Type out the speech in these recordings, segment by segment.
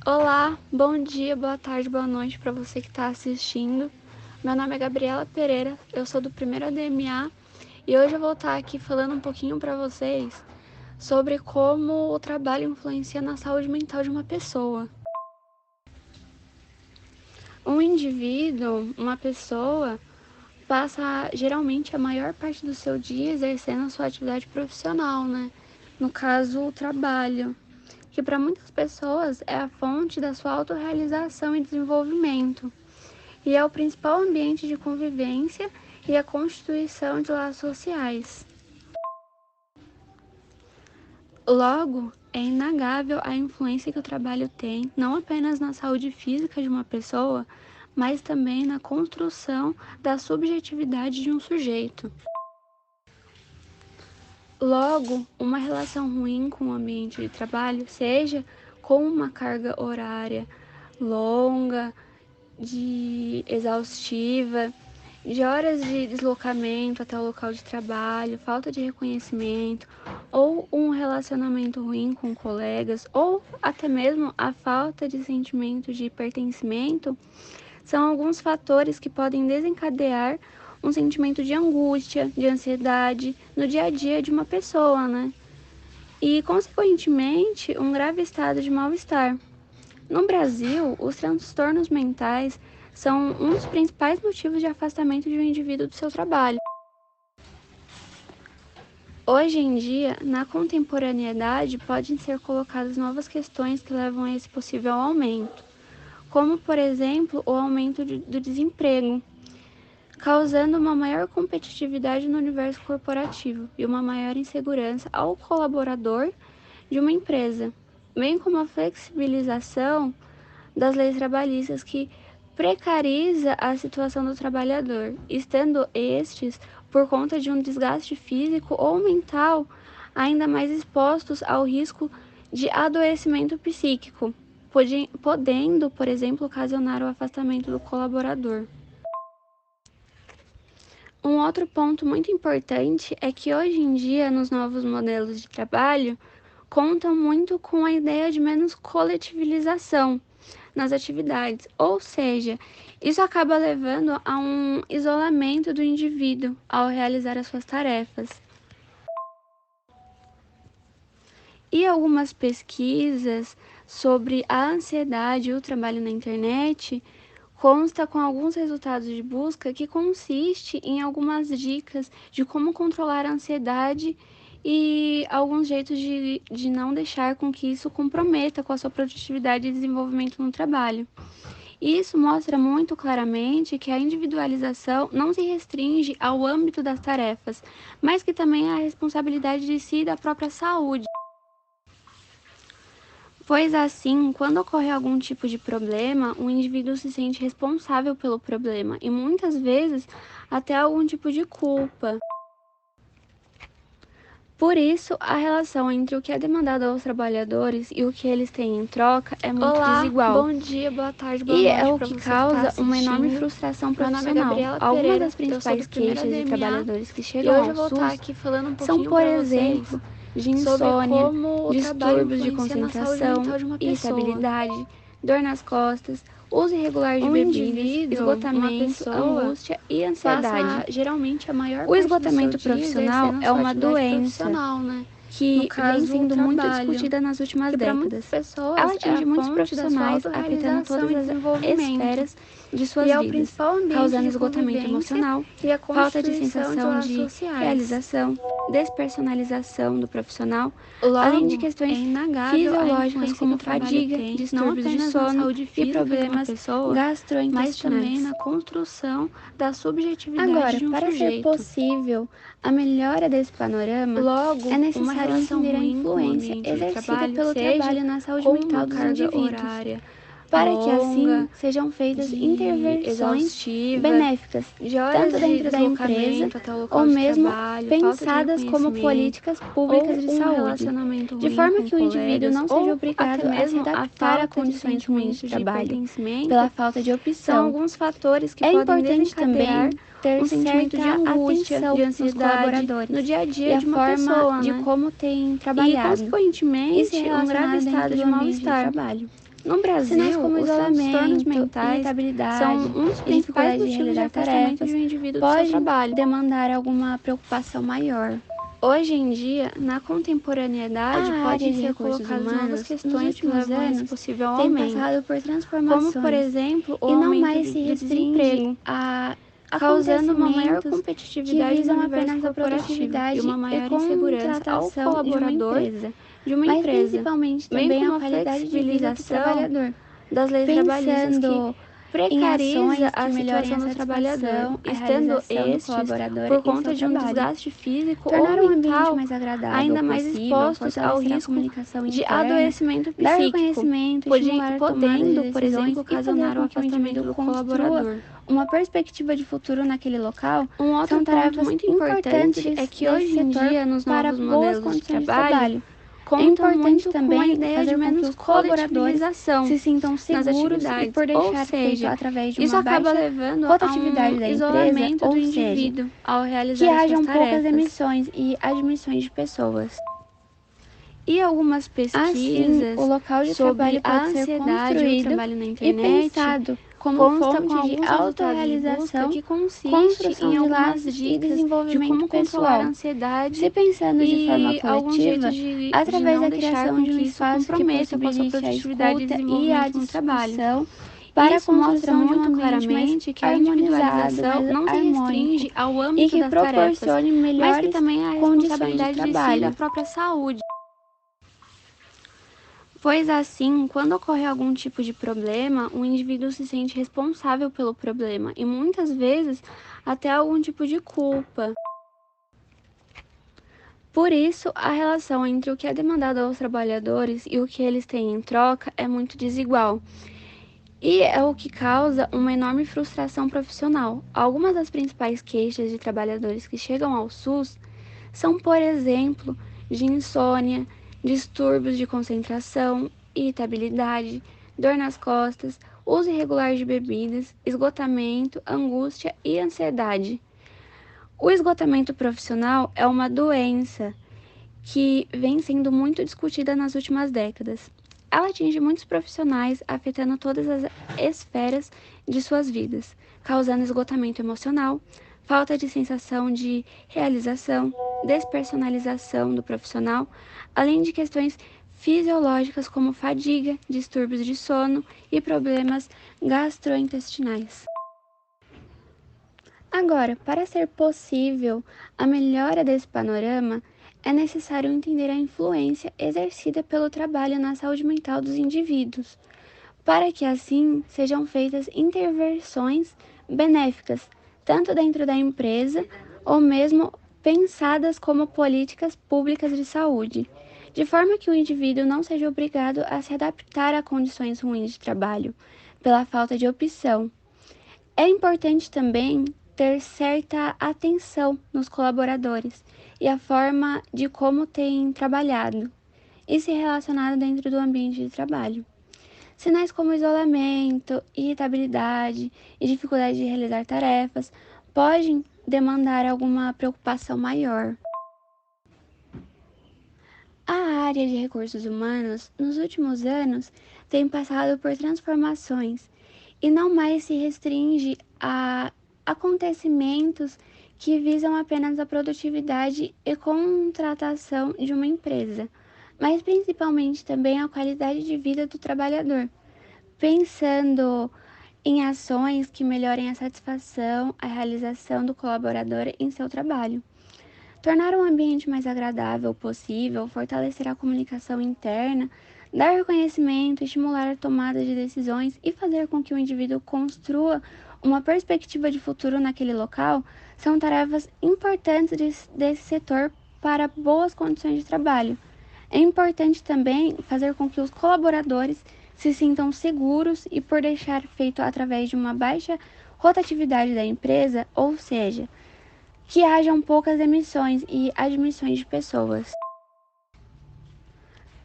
Olá, bom dia, boa tarde, boa noite para você que está assistindo. Meu nome é Gabriela Pereira, eu sou do primeiro ADMA e hoje eu vou estar aqui falando um pouquinho para vocês sobre como o trabalho influencia na saúde mental de uma pessoa. Um indivíduo, uma pessoa, passa geralmente a maior parte do seu dia exercendo a sua atividade profissional, né? No caso, o trabalho, que para muitas pessoas é a fonte da sua autorrealização e desenvolvimento, e é o principal ambiente de convivência e a constituição de laços sociais. Logo, é inegável a influência que o trabalho tem, não apenas na saúde física de uma pessoa, mas também na construção da subjetividade de um sujeito. Logo, uma relação ruim com o ambiente de trabalho, seja com uma carga horária longa, exaustiva, de horas de deslocamento até o local de trabalho, falta de reconhecimento, ou um relacionamento ruim com colegas, ou até mesmo a falta de sentimento de pertencimento, são alguns fatores que podem desencadear um sentimento de angústia, de ansiedade no dia a dia de uma pessoa, né? E, consequentemente, um grave estado de mal-estar. No Brasil, os transtornos mentais são um dos principais motivos de afastamento de um indivíduo do seu trabalho. Hoje em dia, na contemporaneidade, podem ser colocadas novas questões que levam a esse possível aumento, como, por exemplo, o aumento do desemprego, causando uma maior competitividade no universo corporativo e uma maior insegurança ao colaborador de uma empresa, bem como a flexibilização das leis trabalhistas que precariza a situação do trabalhador, estando estes, por conta de um desgaste físico ou mental, ainda mais expostos ao risco de adoecimento psíquico, podendo, por exemplo, ocasionar o afastamento do colaborador. Um outro ponto muito importante é que hoje em dia, nos novos modelos de trabalho, contam muito com a ideia de menos coletivização nas atividades, ou seja, isso acaba levando a um isolamento do indivíduo ao realizar as suas tarefas. E algumas pesquisas sobre a ansiedade e o trabalho na internet consta com alguns resultados de busca que consiste em algumas dicas de como controlar a ansiedade e alguns jeitos de não deixar com que isso comprometa com a sua produtividade e desenvolvimento no trabalho. Isso mostra muito claramente que a individualização não se restringe ao âmbito das tarefas, mas que também é a responsabilidade de si e da própria saúde. Pois assim, quando ocorre algum tipo de problema, o indivíduo se sente responsável pelo problema e muitas vezes até algum tipo de culpa. Por isso, a relação entre o que é demandado aos trabalhadores e o que eles têm em troca é muito desigual. Bom dia, boa tarde, boa E noite. é o que causa uma enorme frustração profissional. Algumas das principais queixas de trabalhadores que chegam ao SUS são, por exemplo, de insônia, distúrbios de concentração, irritabilidade, dor nas costas, uso irregular de bebidas, esgotamento, angústia e ansiedade. O esgotamento profissional é uma doença que vem sendo muito discutida nas últimas décadas. Ela atinge muitos profissionais, afetando todas as esferas de suas vidas, causando esgotamento emocional, falta de sensação de realização, despersonalização do profissional, além de questões fisiológicas como fadiga, distúrbios de sono e problemas gastrointestinais. Mas também na construção da subjetividade Agora, de um para sujeito. ser possível a melhora desse panorama, é necessário entender a influência exercida pelo trabalho na saúde mental dos indivíduos, para que assim sejam feitas intervenções benéficas, tanto dentro da empresa ou mesmo pensadas como políticas públicas de saúde, de forma que o indivíduo não seja obrigado a se adaptar a condições ruins de trabalho pela falta de opção. Alguns fatores que É podem importante também ter um sentimento de angústia, atenção de nos ansiedade colaboradores no dia a dia e a de uma forma pessoa, de né? como tem E, trabalhado consequentemente, e se um grave relacionar estado dentro de do ambiente de mal-estar. trabalho. No Brasil, sinais como os transtornos mentais, irritabilidade, são um dos principais motivos de afastamento de um indivíduo do seu trabalho. Demandar alguma preocupação maior. Hoje em dia, na contemporaneidade, podem ser colocadas novas questões que levam a esse possível aumento, passado por transformações, como, por exemplo, o aumento do desemprego, causando uma maior competitividade no universo corporativo e uma maior insegurança ao colaborador de uma empresa, principalmente bem também como a qualidade de vida do trabalhador, das leis trabalhistas que precariza a situação do trabalhador, estando estes, por conta de um desgaste físico ou mental, ainda mais expostos ao risco de adoecimento psíquico, podendo, por exemplo, ocasionar o afastamento do colaborador. Uma perspectiva de futuro naquele local. Um outro ponto muito importante é que hoje em dia, nos novos modelos de trabalho, é importante também com a ideia de menos coletivização se sintam seguros e por deixar feito através de uma isso acaba levando a um isolamento do indivíduo ao realizar que hajam suas tarefas. poucas emissões e admissões de pessoas. E algumas pesquisas o local de sobre trabalho pode a ser ansiedade e o trabalho na internet e pensado como fonte de autorrealização, que consiste construção em de algumas laços dicas e desenvolvimento de como pessoal. controlar a ansiedade Se pensando de forma algum jeito coletiva, através da criação de um espaço que comprometa com a sua possibilite a produtividade e escuta e a desenvolvimento no trabalho. para Isso a mostra construção de um muito ambiente claramente que a mais individualização harmonizado, não se restringe ao e âmbito que das tarefas, proporcione mas melhores que também é a condições de responsabilidade de si e trabalho. da própria saúde. Pois assim, quando ocorre algum tipo de problema, o indivíduo se sente responsável pelo problema e muitas vezes até algum tipo de culpa. Por isso, a relação entre o que é demandado aos trabalhadores e o que eles têm em troca é muito desigual. E é o que causa uma enorme frustração profissional. Algumas das principais queixas de trabalhadores que chegam ao SUS são, por exemplo, de insônia, distúrbios de concentração, irritabilidade, dor nas costas, uso irregular de bebidas, esgotamento, angústia e ansiedade. O esgotamento profissional é uma doença que vem sendo muito discutida nas últimas décadas. Ela atinge muitos profissionais, afetando todas as esferas de suas vidas, causando esgotamento emocional, falta de sensação de realização, despersonalização do profissional, além de questões fisiológicas como fadiga, distúrbios de sono e problemas gastrointestinais. Agora, para ser possível a melhora desse panorama, é necessário entender a influência exercida pelo trabalho na saúde mental dos indivíduos, para que assim sejam feitas intervenções benéficas, tanto dentro da empresa ou mesmo pensadas como políticas públicas de saúde, de forma que o indivíduo não seja obrigado a se adaptar a condições ruins de trabalho, pela falta de opção. É importante também ter certa atenção nos colaboradores e a forma de como têm trabalhado e se relacionado dentro do ambiente de trabalho. Sinais como isolamento, irritabilidade e dificuldade de realizar tarefas podem demandar alguma preocupação maior. A área de recursos humanos, nos últimos anos, tem passado por transformações e não mais se restringe a acontecimentos que visam apenas a produtividade e contratação de uma empresa, mas principalmente também a qualidade de vida do trabalhador, pensando em ações que melhorem a satisfação, a realização do colaborador em seu trabalho. Tornar um ambiente mais agradável possível, fortalecer a comunicação interna, dar reconhecimento, estimular a tomada de decisões e fazer com que o indivíduo construa uma perspectiva de futuro naquele local são tarefas importantes desse setor para boas condições de trabalho. É importante também fazer com que os colaboradores se sintam seguros e por deixar feito através de uma baixa rotatividade da empresa, ou seja, que hajam poucas emissões e admissões de pessoas.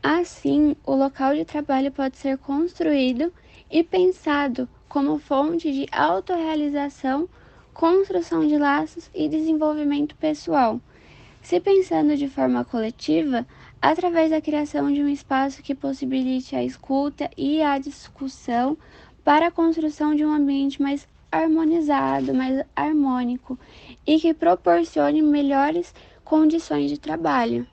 Assim, o local de trabalho pode ser construído e pensado como fonte de autorrealização, construção de laços e desenvolvimento pessoal. Se pensando de forma coletiva, através da criação de um espaço que possibilite a escuta e a discussão para a construção de um ambiente mais harmonizado, mais harmônico e que proporcione melhores condições de trabalho.